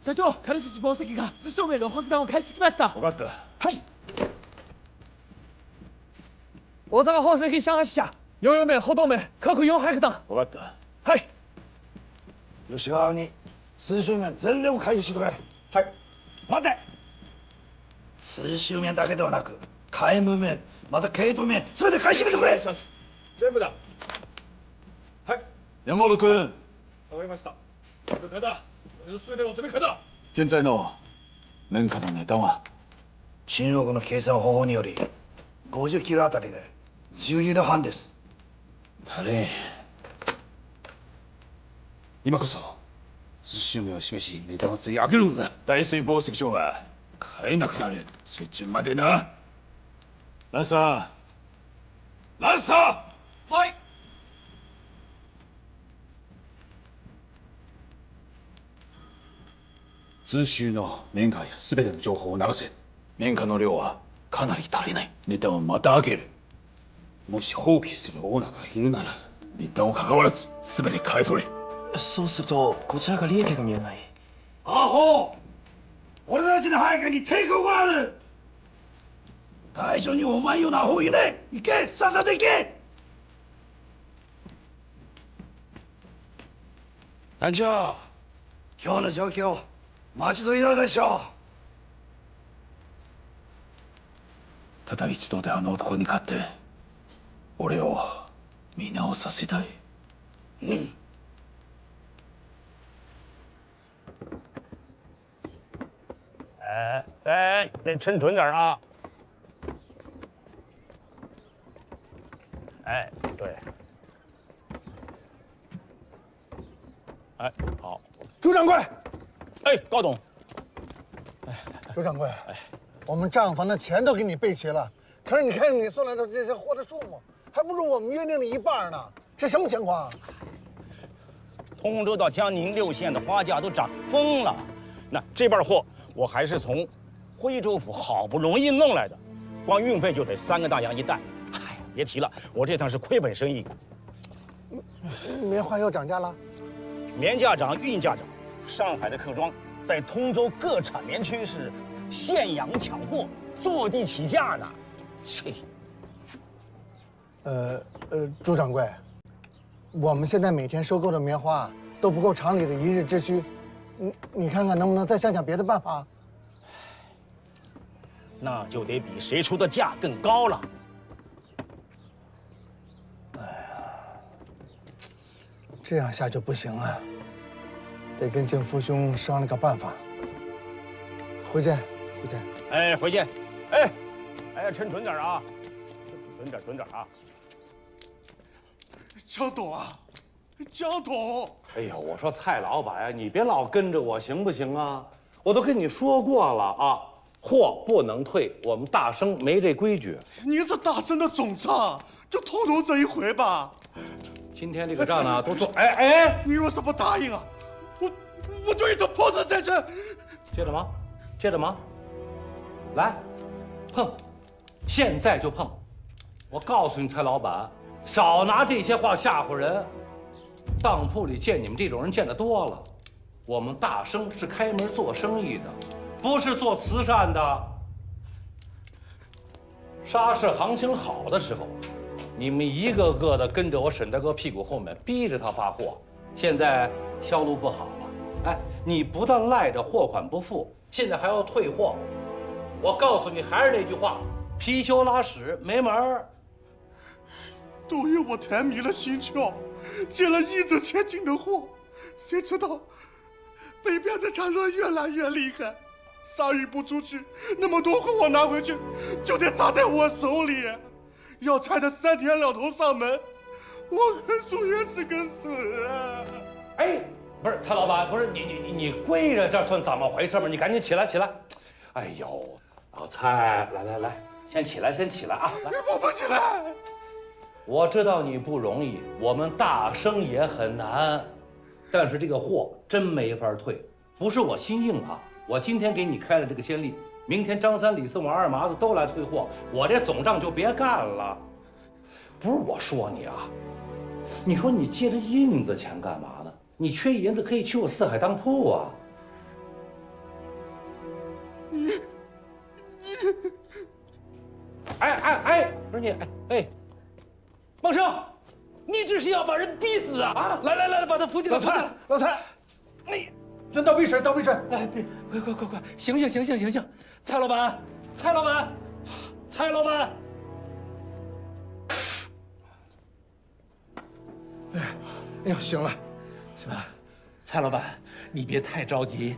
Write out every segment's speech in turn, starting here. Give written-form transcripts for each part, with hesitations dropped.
社長、金槌紡績が図正面の爆弾を返してきました。分かった。はい。大阪宝石上海支社、4両面、歩道面、各400弾。分かった。はい。吉川に通州面全量回収してくれ。はい。待て。通州面だけではなく海務面、また系統面全て回収してくれ。全部だ。はい。山本君。わかりました。全てを詰め方。現在の綿花の値段は新国の計算方法により50キロあたりで12度半です。誰今こそ寿司名を示し値段をつり上げるのだ。大水紡績所は買えなくなる。そっちまでな。ランサー、ランサー。はい。通州の綿花や全ての情報を流せ。綿花の量はかなり足りない。値段をまた上げる。もし放棄するオーナーがいるなら値段を関わらず全て買い取れ。そうするとこちらが利益が見えない。アホ！俺たちの配下に抵抗がある。大将にお前ようなアホいね。行け、さっさと行け。団長、今日の状況待ちどいだでしょただ一度であの男に勝って俺を見直させたい。う。うん。得抻准点啊！哎，对，哎，好，朱掌柜，哎，高董，朱掌柜，我们账房的钱都给你备齐了，可是你看你送来的这些货的数目，还不如我们约定的一半呢，这什么情况？通州到江宁6县的花价都涨疯了，那这半货我还是从徽州府好不容易弄来的，光运费就得3个大洋1担。哎呀，别提了，我这趟是亏本生意。棉花又涨价了？棉价涨，运价涨。上海的客庄在通州各产棉区是现养抢货，坐地起价呢。切！朱掌柜，我们现在每天收购的棉花都不够厂里的一日之需，你看看能不能再想想别的办法？那就得比谁出的价更高了。这样下去不行啊，得跟敬福兄商量个办法。回见，回见。哎，回见。哎，哎，抻准点啊，准点啊。江董啊，江董！哎呦，我说蔡老板呀，你别老跟着我行不行啊？我都跟你说过了啊，货不能退，我们大生没这规矩。您是大生的总账，就通融这一回吧。今天这个账呢，都做。哎，你若是不答应啊，我就一头泼死在这。接着忙，接着忙，来，碰，现在就碰。我告诉你，蔡老板，少拿这些话吓唬人。当铺里见你们这种人见得多了，我们大生是开门做生意的，不是做慈善的。沙市行情好的时候，你们一个个的跟着我沈大哥屁股后面，逼着他发货。现在销路不好了，哎，你不但赖着货款不付，现在还要退货。我告诉你，还是那句话，貔貅拉屎没门儿。都怨我太迷了心窍，接了一掷千金的货，谁知道北边的战乱越来越厉害，杀运不出去，那么多货我拿回去就得砸在我手里，要拆得3天2头上门，我跟苏月是个死啊！哎，不是蔡老板，不是你跪着，这算怎么回事嘛？你赶紧起来起来！哎呦，老蔡，来，先起来啊！来，我不起来。我知道你不容易，我们大生也很难，但是这个货真没法退，不是我心硬啊！我今天给你开了这个先例，明天张三、李四、王二麻子都来退货，我这总账就别干了。不是我说你啊，你说你借着银子钱干嘛呢？你缺银子可以去我四海当铺啊。哎，不是你，孟生，你这是要把人逼死啊！来，把他扶起来，老蔡，你，先倒杯水，倒杯水。哎，快，醒！蔡老板，蔡老板，哎呦，醒了。蔡老板，你别太着急，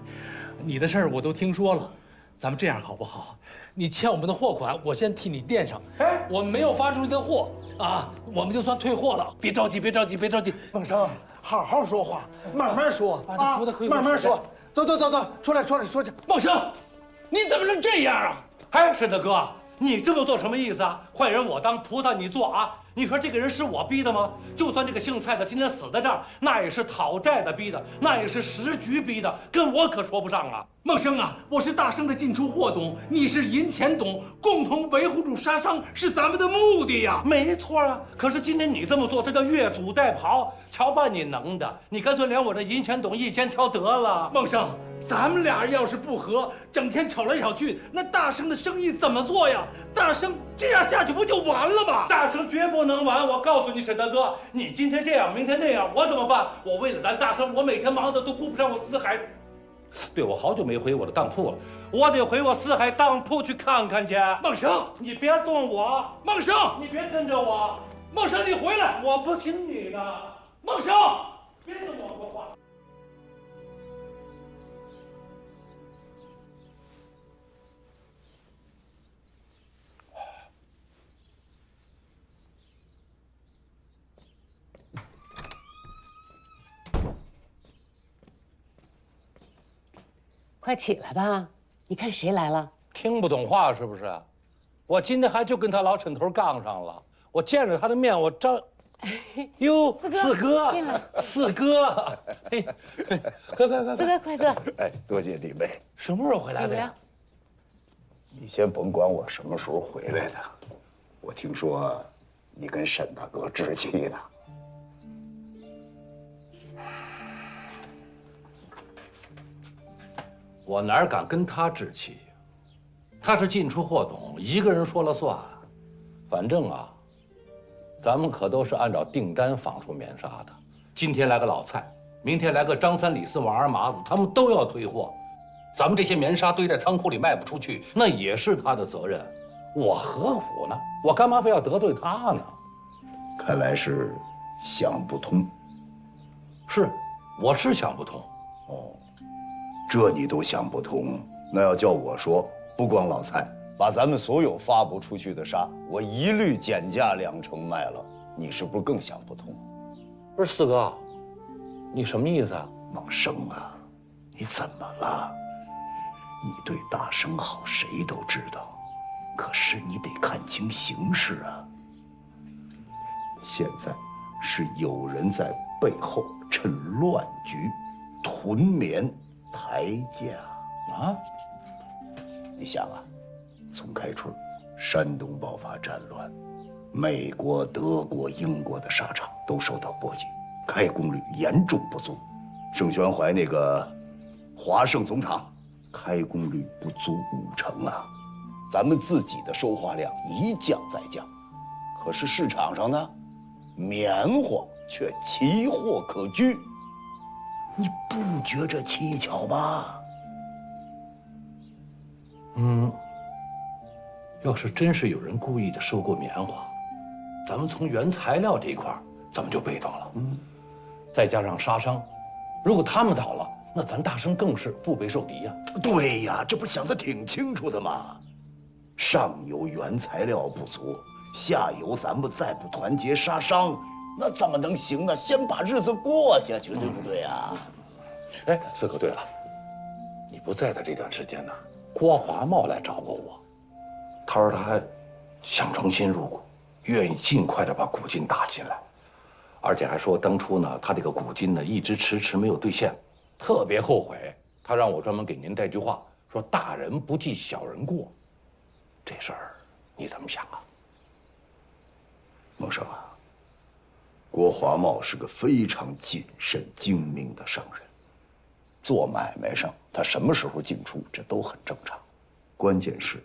你的事儿我都听说了。咱们这样好不好？你欠我们的货款，我先替你垫上。我们没有发出去的货啊，我们就算退货了。别着急。孟生，好好说话，慢慢说把啊，他扶到慢慢说。走，出来说去。孟生，你怎么能这样啊？哎，沈大哥，你这么做什么意思啊？坏人我当，菩萨你做啊！你说这个人是我逼的吗？就算这个姓蔡的今天死在这儿，那也是讨债的逼的，那也是时局逼的，跟我可说不上啊！孟生啊，我是大生的进出货董，你是银钱董，共同维护住沙商是咱们的目的呀。没错啊，可是今天你这么做，这叫越俎代庖。瞧把你能的，你干脆连我这银钱董一肩挑得了。孟生，咱们俩要是不和，整天吵来吵去，那大生的生意怎么做呀？大生这样下去不就完了吗？大生绝不能完！我告诉你，沈大哥，你今天这样，明天那样，我怎么办？我为了咱大生，我每天忙的都顾不上我四海。对，我好久没回我的当铺了，我得回我四海当铺去看看去。孟生，你别动我！孟生，你别跟着我！孟生，你回来！我不听你的！孟生，别跟我说话！快起来吧！你看谁来了？听不懂话是不是？我今天还就跟他老沈头杠上了。我见着他的面，我张，哟，四哥，进来，四哥，嘿，快！四哥，快坐。哎，多谢你们。什么时候回来的呀？你先甭管我什么时候回来的，我听说你跟沈大哥置气呢。我哪敢跟他置气？他是进出货董，一个人说了算。反正啊，咱们可都是按照订单纺出棉纱的。今天来个老蔡，明天来个张三、李四、王二麻子，他们都要退货。咱们这些棉纱堆在仓库里卖不出去，那也是他的责任。我何苦呢？我干嘛非要得罪他呢？看来是想不通。是，我是想不通。哦，这你都想不通，那要叫我说，不光老蔡，把咱们所有发不出去的纱，我一律减价2成卖了，你是不是更想不通？不是四哥，你什么意思啊？孟生啊，你怎么了？你对大生好，谁都知道，可是你得看清形势啊。现在是有人在背后趁乱局屯棉抬价啊！你想啊，从开春山东爆发战乱，美国、德国、英国的纱厂都受到波及，开工率严重不足。盛宣怀那个华盛总厂开工率不足5成啊，咱们自己的收花量一降再降，可是市场上呢，棉花却奇货可居，你不觉着蹊跷吗？要是真是有人故意的收购棉花，咱们从原材料这一块咱们就被动了。再加上纱商，如果他们倒了，那咱大生更是腹背受敌呀。对呀，这不想得挺清楚的吗？上游原材料不足，下游咱们再不团结纱商，那怎么能行呢？先把日子过下去，对不对呀？哎，四哥，对了，你不在的这段时间呢，郭华茂来找过我，他说他想重新入股，愿意尽快的把股金打进来，而且还说当初呢，他这个股金呢一直迟迟没有兑现，特别后悔。他让我专门给您带句话，说大人不计小人过。这事儿你怎么想啊？孟孟生啊，郭华茂是个非常谨慎精明的商人，做买卖上他什么时候进出，这都很正常。关键是，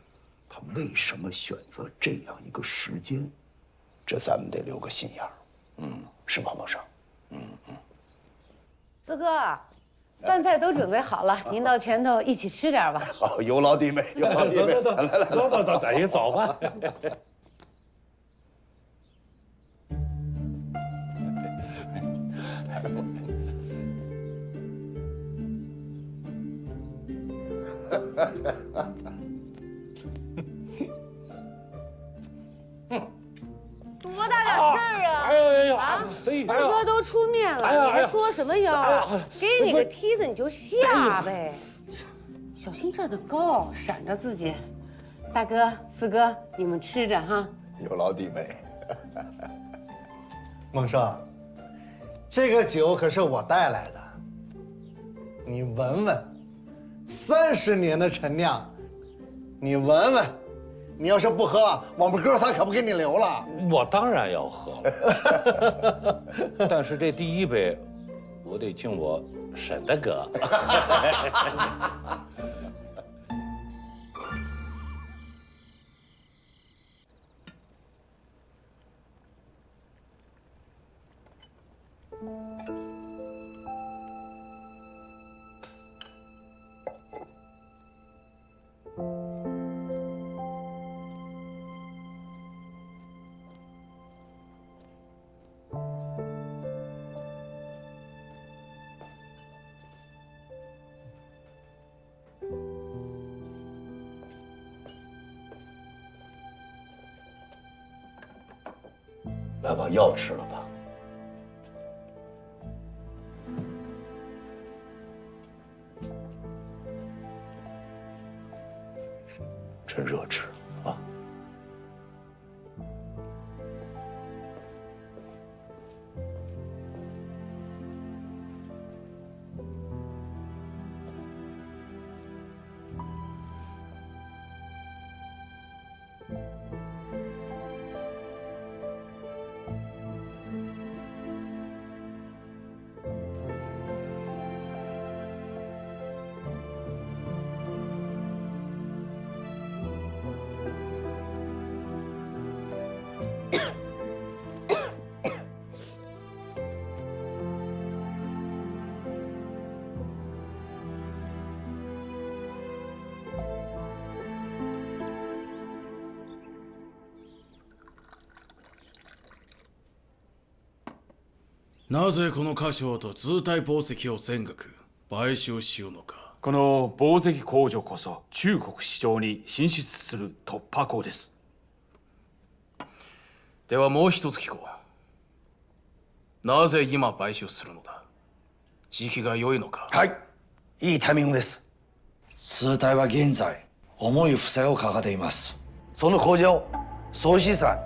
他为什么选择这样一个时间？这咱们得留个心眼儿。是吗，孟生？四哥，饭菜都准备好了，您到前头一起吃点吧。好，有劳弟妹，有劳弟妹。走，等一走吧。多大点事儿啊！四哥都出面了，你还作什么妖啊？给你个梯子你就下呗，小心站得高，闪着自己。大哥、四哥，你们吃着哈。有劳弟妹。孟生，这个酒可是我带来的，你闻闻，30年的陈酿，你闻闻，你要是不喝，我们哥仨可不给你留了。我当然要喝了，但是这第一杯，我得敬我沈大哥。来把药吃了吧。趁热吃啊。なぜこの菓子と図体宝石を全額買収しようのか。この宝石工場こそ中国市場に進出する突破口です。ではもう一つ聞こう。なぜ今買収するのだ。時期が良いのか。はい、いいタイミングです。通体は現在重い負債を抱えています。その工場総資産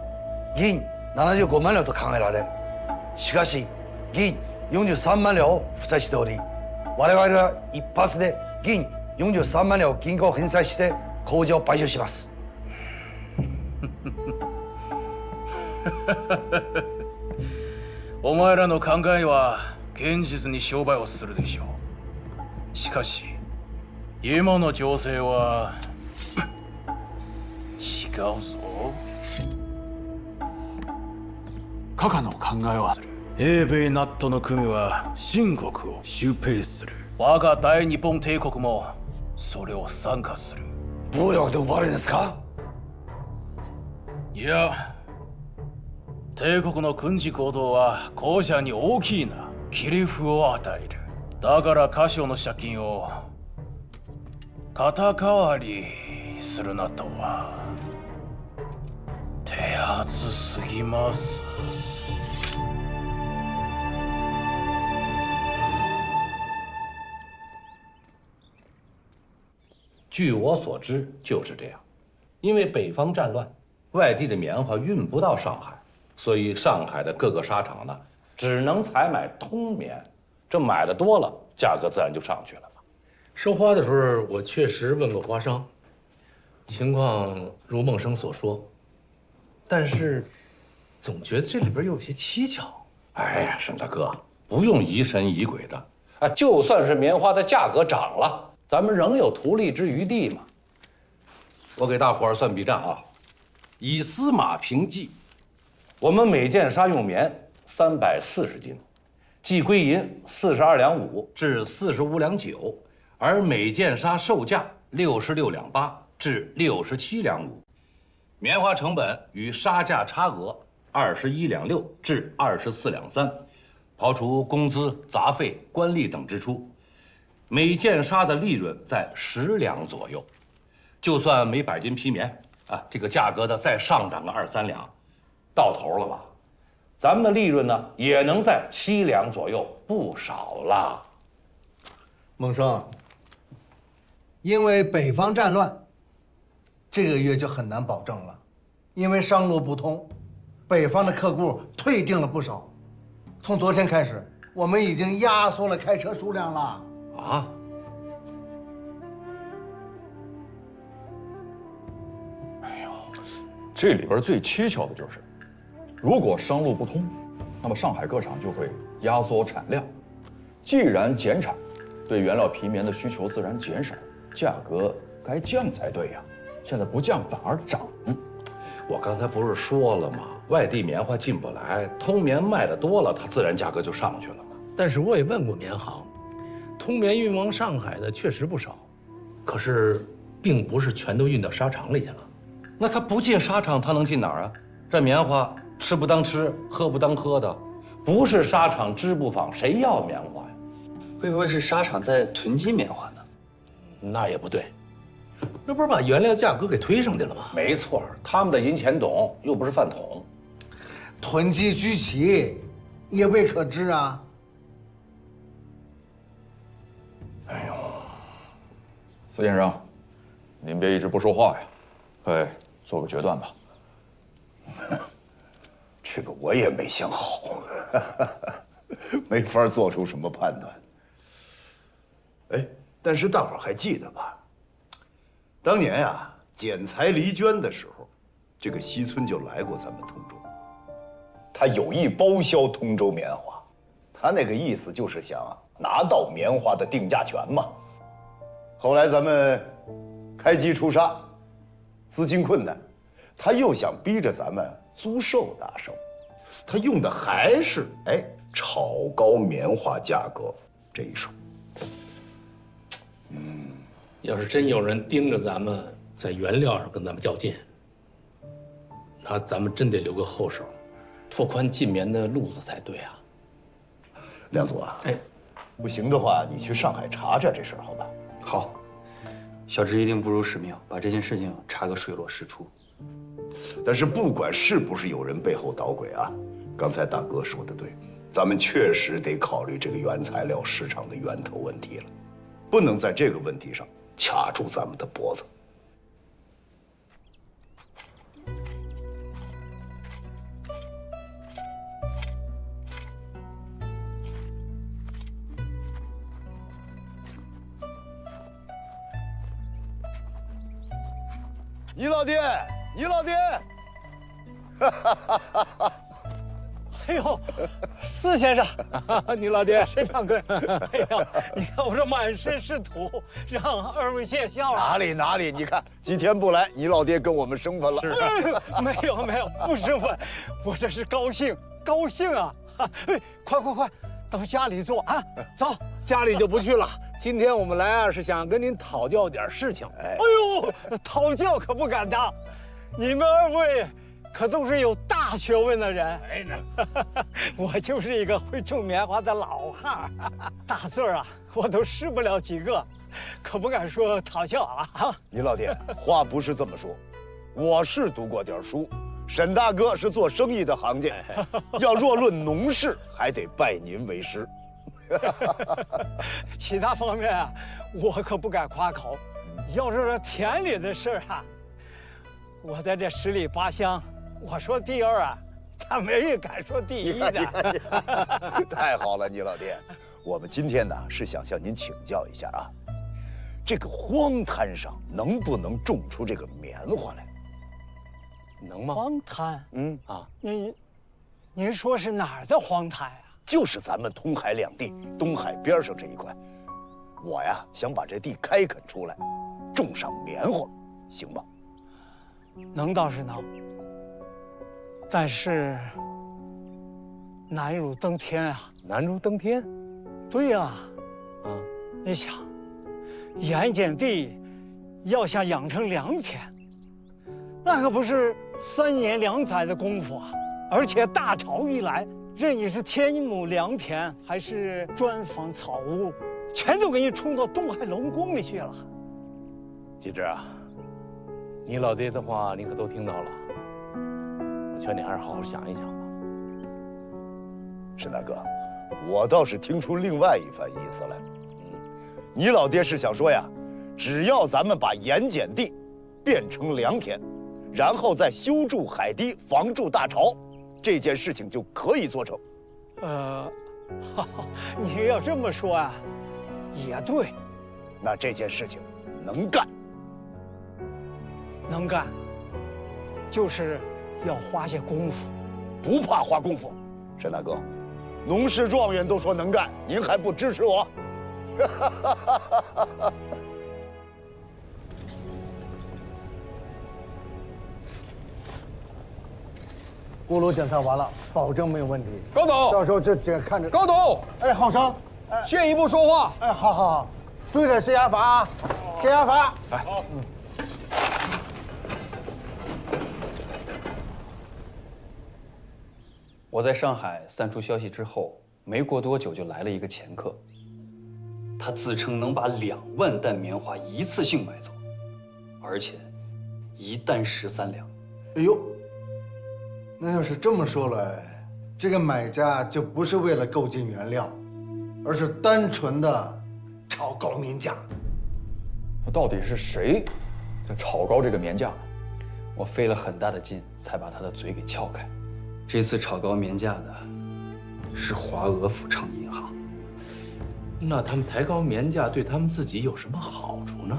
銀75万両と考えられる。しかし銀43万両を負債しており、我々は一発で銀43万両を銀行返済して工場を買収します。お前らの考えは現実に商売をするでしょう。しかし今の情勢は違うぞ。カカの考えは英米ナットの組は秦国を収兵する。我が大日本帝国もそれを参加する。暴力で奪われるんですか。いや、帝国の軍事行動は後者に大きな切り札を与える。だからカシオの借金を肩代わりするなとは手厚すぎます。据我所知，就是这样。因为北方战乱，外地的棉花运不到上海，所以上海的各个纱厂呢，只能采买通棉。这买的多了，价格自然就上去了嘛。收花的时候，我确实问过花商，情况如孟生所说，但是总觉得这里边有些蹊跷。哎呀，沈大哥，不用疑神疑鬼的啊！就算是棉花的价格涨了，咱们仍有图利之余地嘛。我给大伙儿算笔账啊，以司马平计，我们每件纱用棉340斤，计归银42两5至45两9，而每件纱售价66两8至67两5，棉花成本与纱价差额21两6至24两3，刨除工资、杂费、官吏等支出，每件纱的利润在10两左右。就算每100斤皮棉啊，这个价格的再上涨个2、3两，到头了吧？咱们的利润呢，也能在7两左右，不少了。孟生，因为北方战乱，这个月就很难保证了，因为商路不通，北方的客户退订了不少。从昨天开始，我们已经压缩了开车数量了。啊？这里边最蹊跷的就是，如果商路不通，那么上海各厂就会压缩产量。既然减产，对原料皮棉的需求自然减少，价格该降才对呀。现在不降反而涨。我刚才不是说了吗？外地棉花进不来，通棉卖的多了，它自然价格就上去了嘛。但是我也问过棉行，通棉运往上海的确实不少，可是并不是全都运到纱厂里去了。那它不进纱厂，它能进哪儿啊？这棉花吃不当吃，喝不当喝的，不是纱厂织布坊，谁要棉花呀？会不会是纱厂在囤积棉花呢？那也不对，这不是把原料价格给推上去了吗？没错，他们的银钱懂，又不是饭桶，囤积居奇，也未可知啊。哎呦，司先生，您别一直不说话呀，快做个决断吧。这个我也没想好，没法做出什么判断。哎，但是大伙儿还记得吧？当年呀，剪裁离绢的时候，这个西村就来过咱们通州，他有意包销通州棉花，他那个意思就是想拿到棉花的定价权嘛。后来咱们开机出纱，资金困难，他又想逼着咱们租售打售，他用的还是炒高棉花价格这一手。要是真有人盯着咱们在原料上跟咱们较劲，那咱们真得留个后手，拓宽进棉的路子才对啊。梁总啊，不行的话，你去上海查查这事儿，好吧？好，小智一定不辱使命，把这件事情查个水落石出。但是不管是不是有人背后捣鬼啊，刚才大哥说的对，咱们确实得考虑这个原材料市场的源头问题了，不能在这个问题上卡住咱们的脖子。倪老爹，倪老爹！哎呦，司先生，倪老爹，沈掌柜，哎呀，你看我这满身是土，让二位见笑了。哪里？你看几天不来，倪老爹跟我们生分了。没有，不生分，我这是高兴啊！快，到家里坐啊，走。家里就不去了。今天我们来啊，是想跟您讨教点事情。哎呦，讨教可不敢当，你们二位可都是有大学问的人。我就是一个会种棉花的老汉儿，大字儿啊，我都识不了几个，可不敢说讨教啊。倪老爹，话不是这么说，我是读过点书，沈大哥是做生意的行家，要若论农事，还得拜您为师。其他方面啊，我可不敢夸口。要是说田里的事啊，我在这10里8乡，我说第二啊，他没人敢说第一的。太好了，倪老爹，我们今天呢是想向您请教一下啊，这个荒滩上能不能种出这个棉花来？能吗？荒滩？您说是哪儿的荒滩啊？就是咱们通海两地东海边上这一块。我呀，想把这地开垦出来，种上棉花，行吗？能倒是能，但是难如登天啊！难如登天。对呀，你想，盐碱地要想养成良田，那可不是3年2载的功夫啊！而且大潮一来，任你是千亩良田还是砖房草屋，全都给你冲到东海龙宫里去了。继之啊，你老爹的话你可都听到了，我劝你还是好好想一想吧。沈大哥，我倒是听出另外一番意思来。你老爹是想说呀，只要咱们把盐碱地变成良田，然后再修筑海堤，防住大潮，这件事情就可以做成。你要这么说啊，也对。那这件事情能干，能干，就是要花些功夫。不怕花功夫。沈大哥，农事状元都说能干，您还不支持我？锅炉检测完了，保证没有问题。高董，到时候这看着。高董，哎，郝生，先一步说话。哎，好，注意点泄压阀啊，泄压阀。来，我在上海散出消息之后，没过多久就来了一个掮客，他自称能把2万担棉花一次性买走，而且一担13两。哎呦，那要是这么说来，这个买家就不是为了购进原料，而是单纯的炒高棉价。那到底是谁在炒高这个棉价？我费了很大的劲才把他的嘴给撬开。这次炒高棉价的是华俄府昌银行。那他们抬高棉价对他们自己有什么好处呢？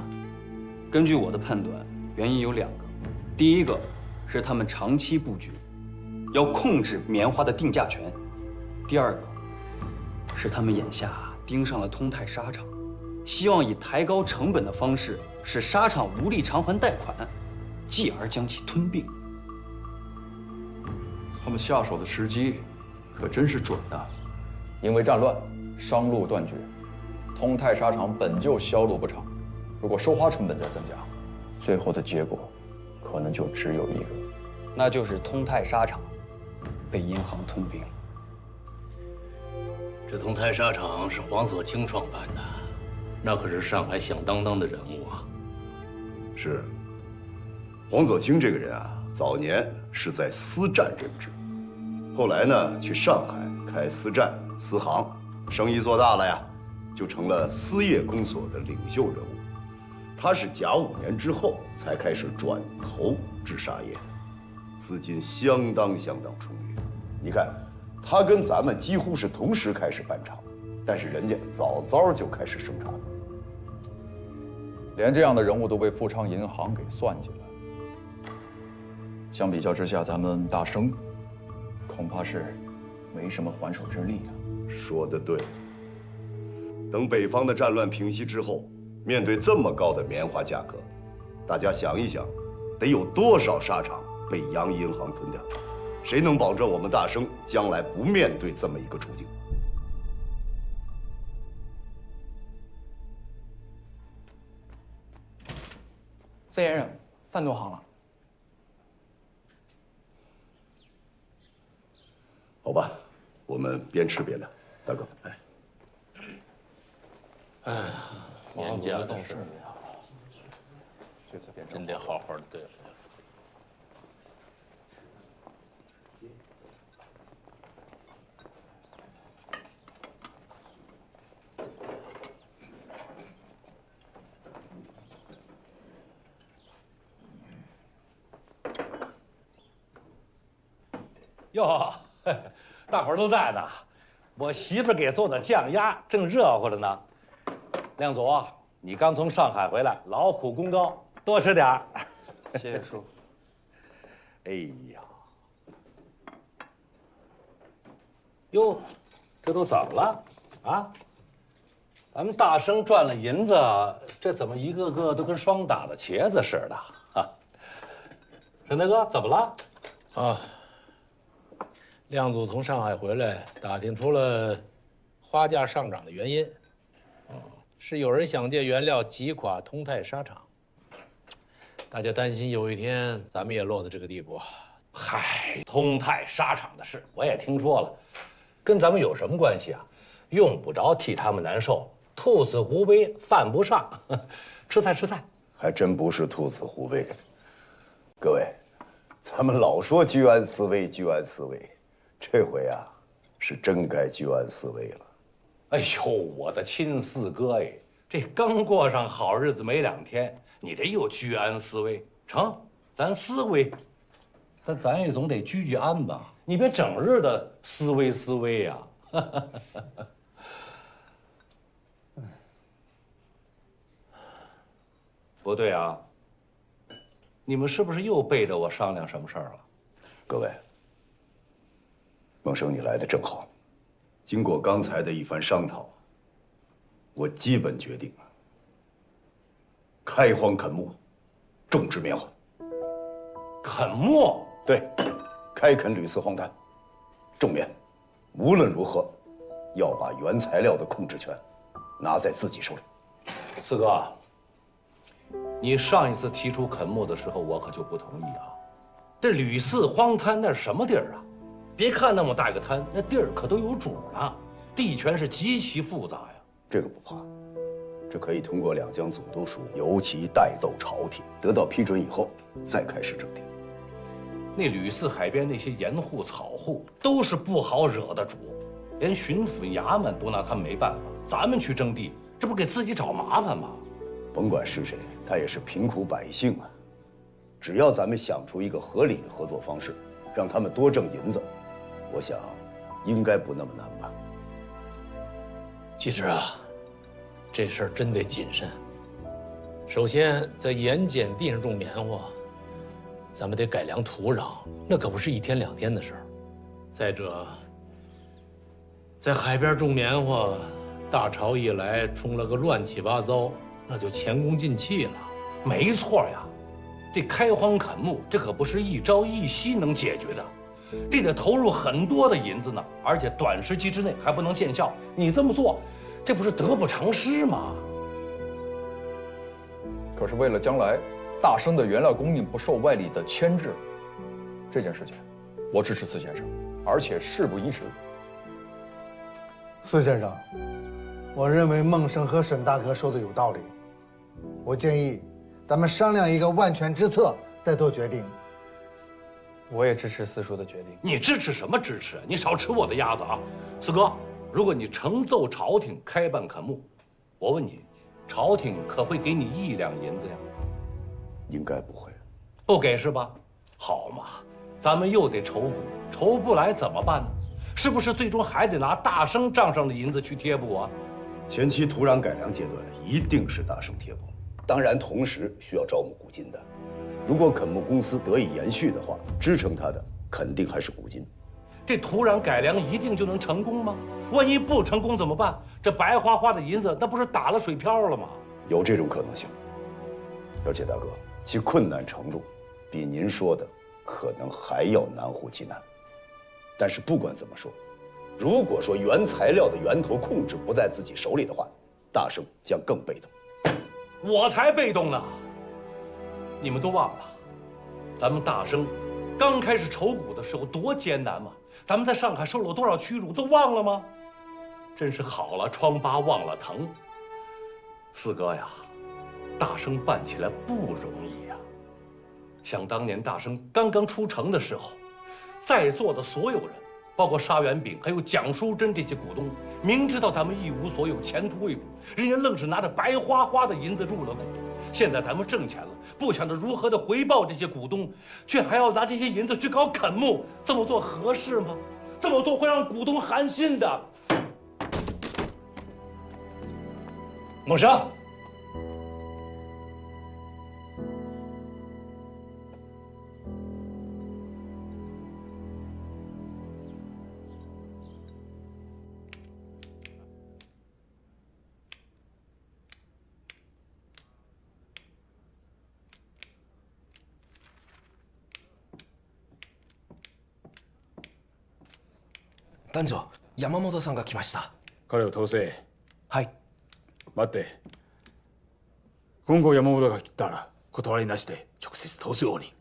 根据我的判断，原因有2个。第一个是他们长期布局，要控制棉花的定价权；第2个是他们眼下盯上了通泰纱厂，希望以抬高成本的方式使纱厂无力偿还贷款，继而将其吞并。他们下手的时机可真是准啊！因为战乱，商路断绝，通泰纱厂本就销路不畅，如果收花成本再增加，最后的结果可能就只有一个，那就是通泰纱厂被银行吞并。这通泰纱厂是黄所清创办的，那可是上海响当当的人物啊。是，黄所清这个人啊，早年是在私站任职，后来呢去上海开私站、私行，生意做大了呀，就成了丝业公所的领袖人物。他是甲午年之后才开始转投制纱业的，资金相当充裕。你看，他跟咱们几乎是同时开始办厂，但是人家早就开始生产了。连这样的人物都被富昌银行给算计了。相比较之下，咱们大生恐怕是没什么还手之力啊。说得对。等北方的战乱平息之后，面对这么高的棉花价格，大家想一想，得有多少纱厂被洋银行吞掉？谁能保证我们大生将来不面对这么一个处境？司先生，饭做好了。好吧，我们边吃边聊。大哥，哎呀，棉价的事这次变真得好好的对付对付。哟，大伙儿都在呢，我媳妇给做的酱鸭正热乎着呢。亮总，你刚从上海回来，劳苦功高，多吃点儿。谢谢叔父。哎呀，哟，这都怎么了？啊？咱们大生赚了银子，这怎么一个个都跟霜打的茄子似的？啊！沈大哥，怎么了？啊，亮祖从上海回来，打听出了花价上涨的原因。是有人想借原料击垮通泰纱厂。大家担心有一天咱们也落到这个地步。嗨，通泰纱厂的事我也听说了，跟咱们有什么关系啊？用不着替他们难受。兔死狐悲，犯不上。吃菜吃菜。还真不是兔死狐悲。各位，咱们老说居安思危，居安思危，这回啊，是真该居安思危了。哎呦，我的亲四哥哎，这刚过上好日子没2天，你这又居安思危，成？咱思危，但咱也总得居安吧？你别整日的思危思危呀。不对啊，你们是不是又背着我商量什么事儿了？各位，孟生，你来的正好。经过刚才的一番商讨，我基本决定开荒垦牧，种植棉花。垦牧？对，开垦吕氏荒滩，种棉。无论如何，要把原材料的控制权拿在自己手里。四哥，你上一次提出垦牧的时候，我可就不同意啊。这吕氏荒滩那是什么地儿啊？别看那么大个滩，那地儿可都有主呢，地权是极其复杂呀。这个不怕，这可以通过两江总督署由其代奏朝廷，得到批准以后再开始征地。那吕氏海边那些盐户、草户都是不好惹的主，连巡抚衙门都拿他们没办法。咱们去征地，这不给自己找麻烦吗？甭管是谁，他也是贫苦百姓啊。只要咱们想出一个合理的合作方式，让他们多挣银子，我想应该不那么难吧。其实啊，这事儿真得谨慎。首先，在盐碱地上种棉花，咱们得改良土壤，那可不是1天2天的事儿。再者，在海边种棉花，大潮一来，冲了个乱七八糟，那就前功尽弃了。没错呀，这开荒垦牧，这可不是一朝一夕能解决的，这得投入很多的银子呢，而且短时期之内还不能见效。你这么做，这不是得不偿失吗？可是为了将来大生的原料供应不受外力的牵制，这件事情，我支持司先生，而且事不宜迟。司先生，我认为孟生和沈大哥说的有道理，我建议咱们商量一个万全之策，再做决定。我也支持四叔的决定。你支持什么支持？你少吃我的鸭子啊！四哥，如果你呈奏朝廷开办垦牧，我问你，朝廷可会给你1两银子呀？应该不会。不给是吧？好嘛，咱们又得筹补，筹不来怎么办呢？是不是最终还得拿大生账上的银子去贴补啊？前期土壤改良阶段一定是大生贴补，当然同时需要招募股金的。如果垦牧公司得以延续的话，支撑它的肯定还是股金。这土壤改良一定就能成功吗？万一不成功怎么办？这白花花的银子那不是打了水漂了吗？有这种可能性，而且大哥，其困难程度比您说的可能还要难乎其难。但是不管怎么说，如果说原材料的源头控制不在自己手里的话，大生将更被动。我才被动呢！你们都忘了，咱们大生刚开始筹股的时候多艰难吗？咱们在上海受了多少屈辱，都忘了吗？真是好了疮疤忘了疼。四哥呀，大生办起来不容易呀。想当年大生刚刚出城的时候，在座的所有人，包括沙元炳还有蒋淑珍这些股东，明知道咱们一无所有，前途未卜，人家愣是拿着白花花的银子入了股。现在咱们挣钱了，不想着如何的回报这些股东，却还要拿这些银子去搞垦牧，这么做合适吗？这么做会让股东寒心的。孟生，団長、山本さんが来ました。彼を通せ。はい。待って。今後山本が来たら断りなしで直接通すように。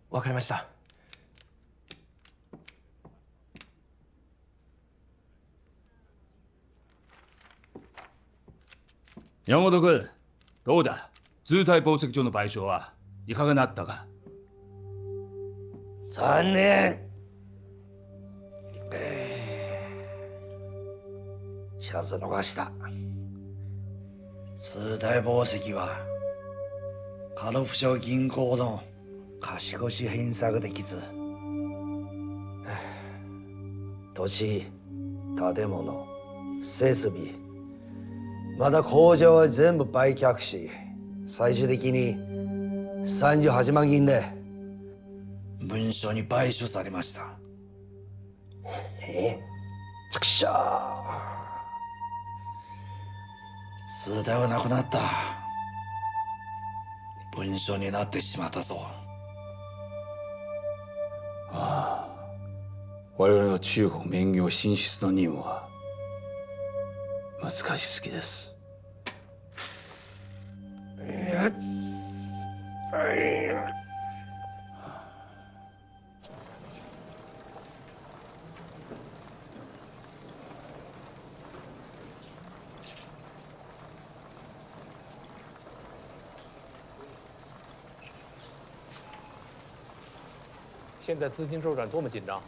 わかりました。山本君、どうだ？図体宝石町の賠償はいかがなったか？残念。チャンス逃した。通体宝石はカノフ省銀行の貸し越し返済ができず、土地、建物、設備、まだ工場は全部売却し、最終的に38万銀で文書に買収されました。ちくしょう。通体はなくなった。文書になってしまったぞ。ああ、我々の中国免業進出の任務は難しすぎです。现在资金周转多么紧张，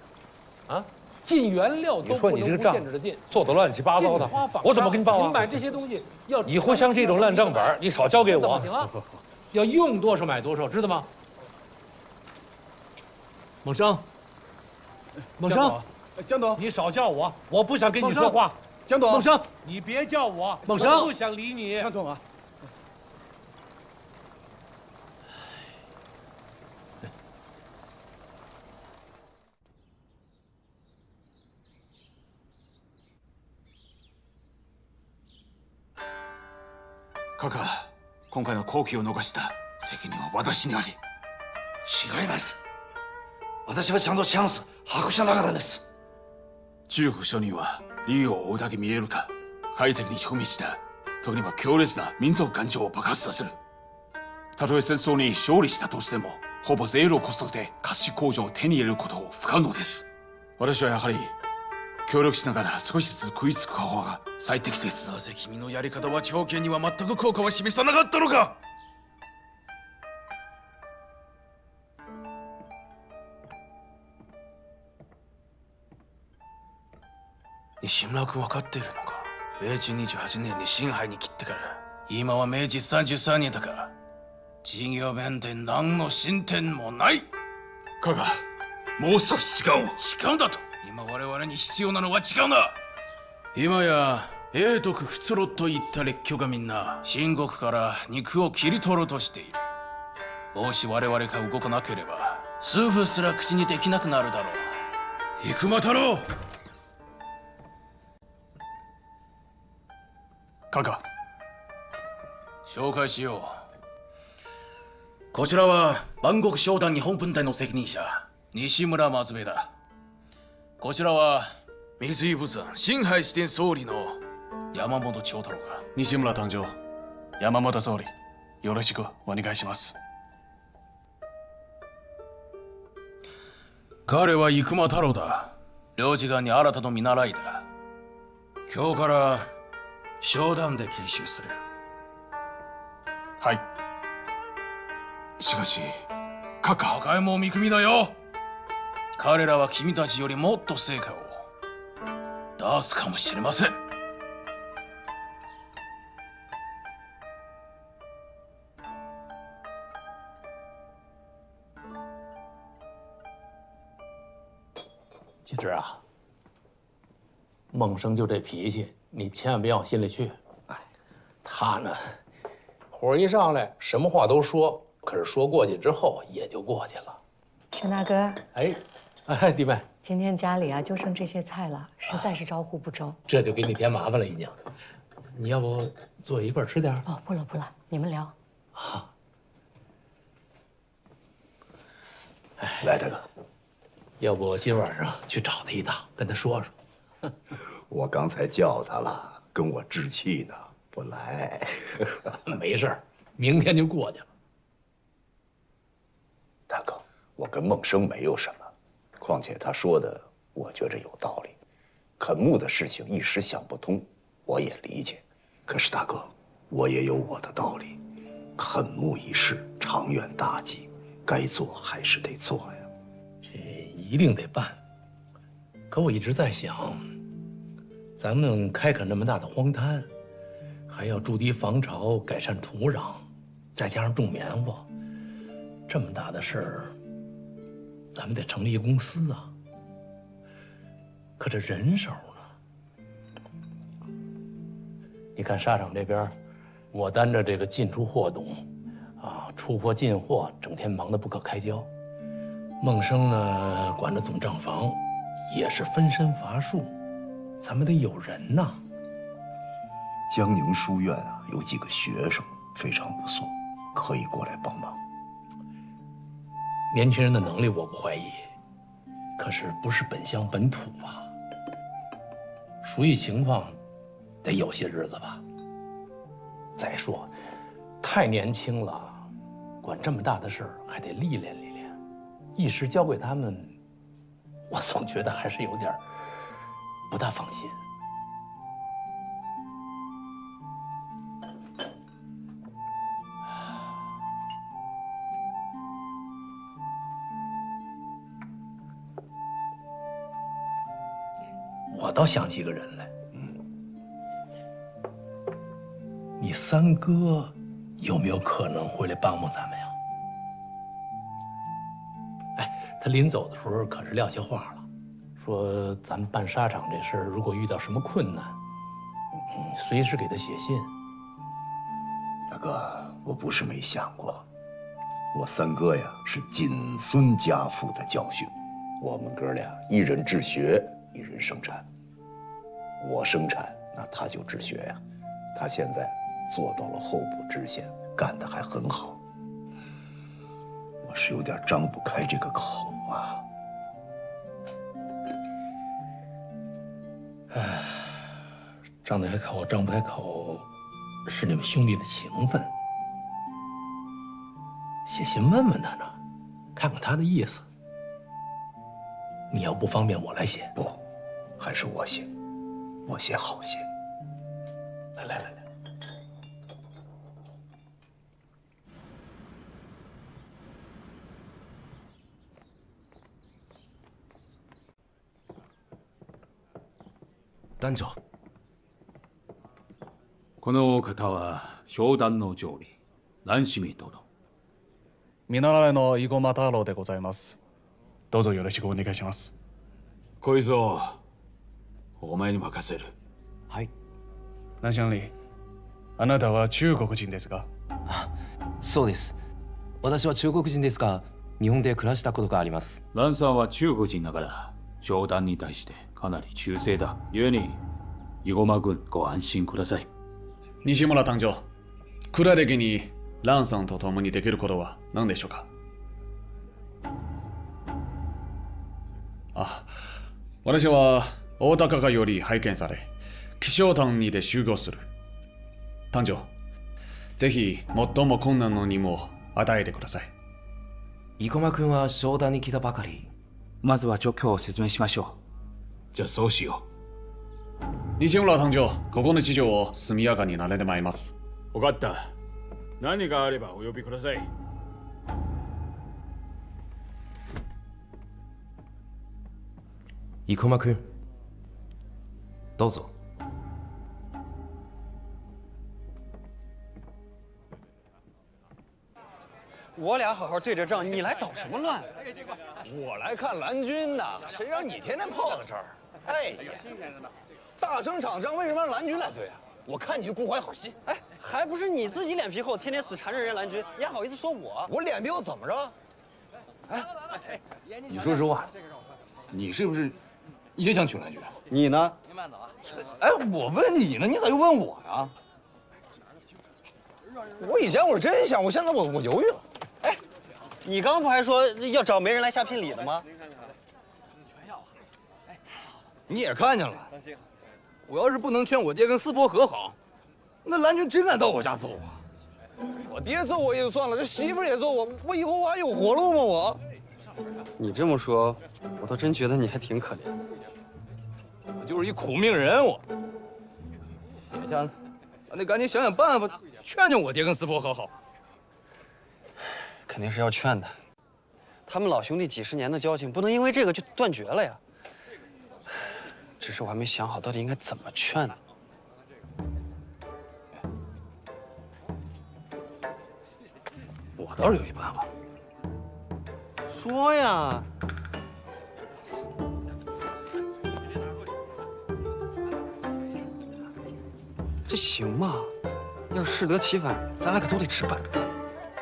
啊！进原料都不能无限制的进，做的乱七八糟的，我怎么给你报啊？你买这些东西要以后像这种烂账本，你少交给我。行啊，要用多少买多少，知道吗？猛生，猛生，江董，你少叫我，我不想跟你说话。江董，猛生，你别叫我，猛生，我不想理你。江董啊。カカ、今回の好機を逃した責任は私にあり。違います。私はちゃんとチャンス把握したなかったんです。中国庶民は理由を追うだけ見えるか、快適に直面した時には強烈な民族感情を爆発させる。たとえ戦争に勝利したとしても、ほぼゼロコストで菓子工場を手に入れることは不可能です。私はやはり協力しながら少しずつ食いつく方が最適です。なぜ君のやり方は長兄には全く効果は示さなかったのか。西村君分かっているのか。明治28年に辛亥に切ってから今は明治33年だが、事業面で何の進展もない。カカ、もう少し時間を。時間だと。今我々に必要なのは時間だ。今や英徳仏路といった列強がみんな秦国から肉を切り取ろうとしている。もし我々が動かなければ数分すら口にできなくなるだろう。生馬太郎、カカ、紹介しよう。こちらは万国商団日本分隊の責任者西村松兵衛だ。こちらは水井物産辛亥支店総理の山本長太郎だ。西村誕生、山本総理、よろしくお願いします。彼は生馬太郎だ。領事館に新たな見習いだ。今日から商談で研修する。はい。しかしカカ、赤いも見組みだよ。彼らは君たちよりもっと成果を出すかもしれません。季之啊，孟生就这脾气，你千万别往心里去。哎，他呢，火一上来，什么话都说，可是说过去之后也就过去了。陈大哥，哎，弟妹，今天家里啊就剩这些菜了，实在是招呼不周，这就给你添麻烦了已经。你要不坐一块吃点？哦，不了不了，你们聊。来，大哥。要不今晚上去找他一趟，跟他说说。我刚才叫他了，跟我置气呢，不来。没事儿，明天就过去了。大哥，我跟孟生没有什么，况且他说的，我觉着有道理。肯木的事情一时想不通，我也理解。可是大哥，我也有我的道理。肯木一事，长远大计，该做还是得做呀。这一定得办。可我一直在想，咱们开垦那么大的荒滩，还要筑堤防潮、改善土壤，再加上种棉花，这么大的事儿，咱们得成立一公司啊。可这人手呢？你看沙场这边，我担着这个进出货董，出货进货，整天忙得不可开交。孟生呢，管着总账房，也是分身乏术，咱们得有人呐。江宁书院啊，有几个学生非常不错，可以过来帮忙。年轻人的能力我不怀疑，可是不是本乡本土啊。熟悉情况，得有些日子吧。再说，太年轻了，管这么大的事儿还得历练历练，一时交给他们，我总觉得还是有点不大放心。我倒想起个人来，你三哥有没有可能回来帮帮咱们呀？哎，他临走的时候可是撂下话了，说咱们办沙场这事儿，如果遇到什么困难，随时给他写信。大哥，我不是没想过，我三哥呀是谨遵家父的教训，我们哥俩一人治学，一人生产。我生产，那他就治学呀。他现在做到了候补知县，干得还很好。我是有点张不开这个口啊。哎，张得开口，张不开口，是你们兄弟的情分。写信问问他呢，看看他的意思。你要不方便，我来写。不，还是我写。我写好些。来。団長。このお方は商談の上理、南市民殿。見習いの生駒太郎でございます。どうぞよろしくお願いします。こいつをお前に任せる。はい。南乡里、あなたは中国人ですか？そうです。私は中国人ですが、日本で暮らしたことがあります。蘭さんは中国人だから商談に対してかなり忠誠だ。故に生駒君ご安心ください。西村隊長、蔵歴に蘭さんと共にできることは何でしょうか？私は大高がより拝見され、気象丹にで修行する。隊長、ぜひ最も困難の任務を与えてください。生駒君は商談に来たばかり。まずは状況を説明しましょう。じゃあそうしよう。西村隊長、ここの事情を速やかに慣れてまいります。分かった。何があればお呼びください。生駒君、どうぞ。我俩好好对着仗，你来捣什么乱？我来看蓝军的，谁让你天天泡在这儿？哎呀，大生场上为什么让蓝军来对啊？我看你就不怀好心。哎，还不是你自己脸皮厚，天天死缠着人蓝军，你还好意思说我？我脸皮厚怎么着？哎，你说实话，你是不是也想娶蓝军？你呢？您慢走啊。哎，我问你呢，你咋又问我呀？我以前我是真想，我现在我犹豫了。哎，你刚不还说要找媒人来下聘礼的吗？你也看见了，我要是不能劝我爹跟四伯和好，那蓝军真敢到我家揍我。我爹揍我也就算了，这媳妇儿也揍我，我以后我还有活路吗？我。你这么说，我倒真觉得你还挺可怜的。我就是一苦命人，我。小强子，咱得赶紧想想办法，劝劝我爹跟四伯和好。肯定是要劝的，他们老兄弟几十年的交情，不能因为这个就断绝了呀。只是我还没想好到底应该怎么劝呢。我倒是有一办法。说呀。这行吗？要是适得其反，咱俩可都得吃板凳。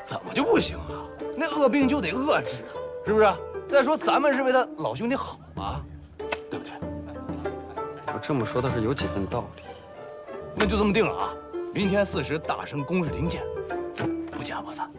怎么就不行啊？那恶病就得遏制，是不是？再说咱们是为他老兄弟好啊，对不对？我这么说倒是有几分道理。那就这么定了啊！明天4时大声公示灵剑，不见不散。